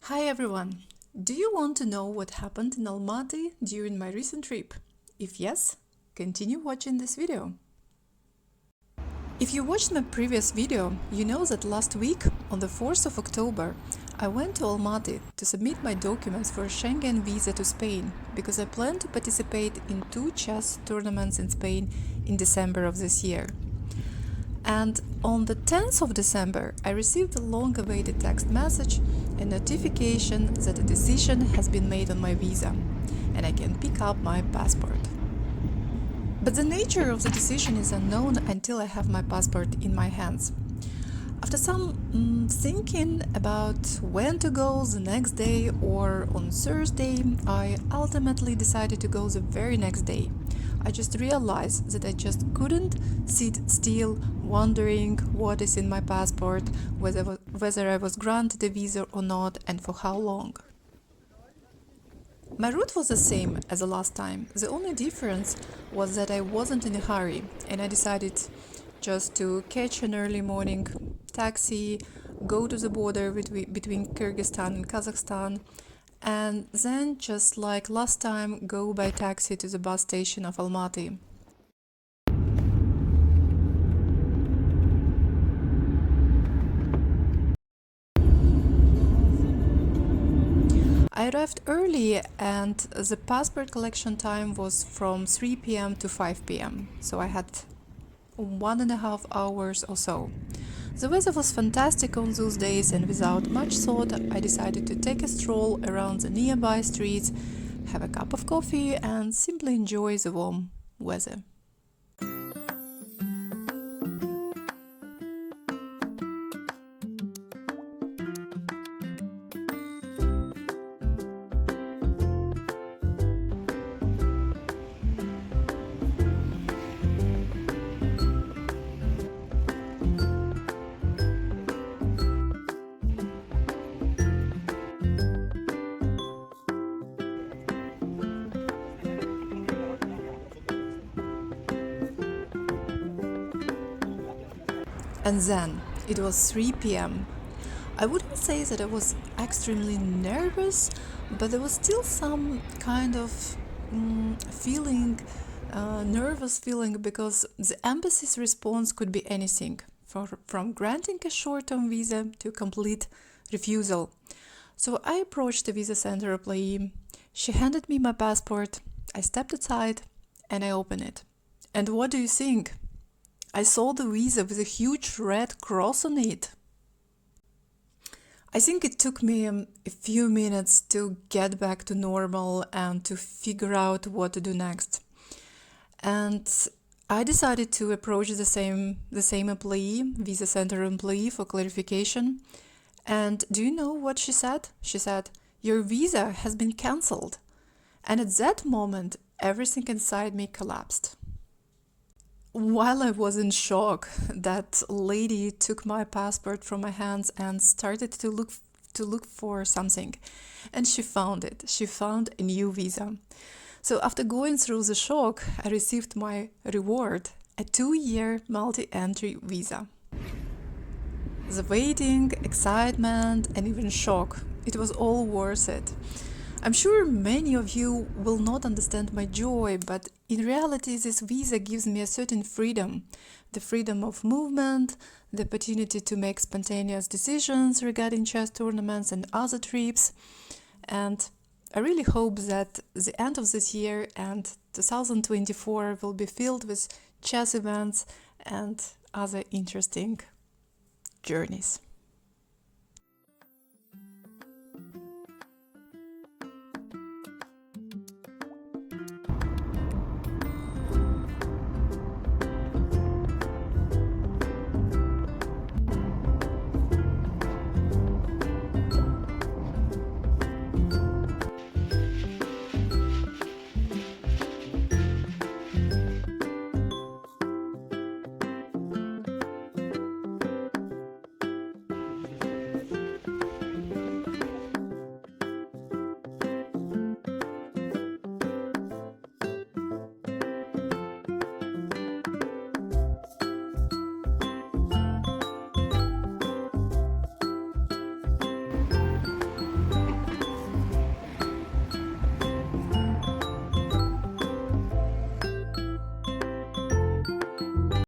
Hi everyone! Do you want to know what happened in Almaty during my recent trip? If yes, continue watching this video. If you watched my previous video, you know that last week, on the 4th of October, I went to Almaty to submit my documents for a Schengen visa to Spain because I plan to participate in 2 chess tournaments in Spain in December of this year. And on the 10th of December, I received a long-awaited text message, a notification that a decision has been made on my visa, and I can pick up my passport. But the nature of the decision is unknown until I have my passport in my hands. After some thinking about when to go the next day or on Thursday, I ultimately decided to go the very next day. I just realized that I just couldn't sit still wondering what is in my passport, whether I was granted a visa or not, and for how long. My route was the same as the last time. The only difference was that I wasn't in a hurry, and I decided just to catch an early morning taxi, go to the border between Kyrgyzstan and Kazakhstan, and then, just like last time, go by taxi to the bus station of Almaty. I arrived early and the passport collection time was from 3 p.m. to 5 p.m. So I had 1.5 hours or so. The weather was fantastic on those days, and without much thought, I decided to take a stroll around the nearby streets, have a cup of coffee, and simply enjoy the warm weather. And then it was 3 p.m. I wouldn't say that I was extremely nervous, but there was still some kind of nervous feeling, because the embassy's response could be anything, from granting a short-term visa to complete refusal. So I approached the visa center employee. She handed me my passport. I stepped aside and I opened it. And what do you think? I saw the visa with a huge red cross on it. I think it took me a few minutes to get back to normal and to figure out what to do next. And I decided to approach the same employee, visa center employee, for clarification. And do you know what she said? She said, "Your visa has been cancelled." And at that moment, everything inside me collapsed. While I was in shock, that lady took my passport from my hands and started to look for something. And she found it. She found a new visa. So after going through the shock, I received my reward, a 2-year multi-entry visa. The waiting, excitement, and even shock, it was all worth it. I'm sure many of you will not understand my joy, but in reality this visa gives me a certain freedom. The freedom of movement, the opportunity to make spontaneous decisions regarding chess tournaments and other trips. And I really hope that the end of this year and 2024 will be filled with chess events and other interesting journeys.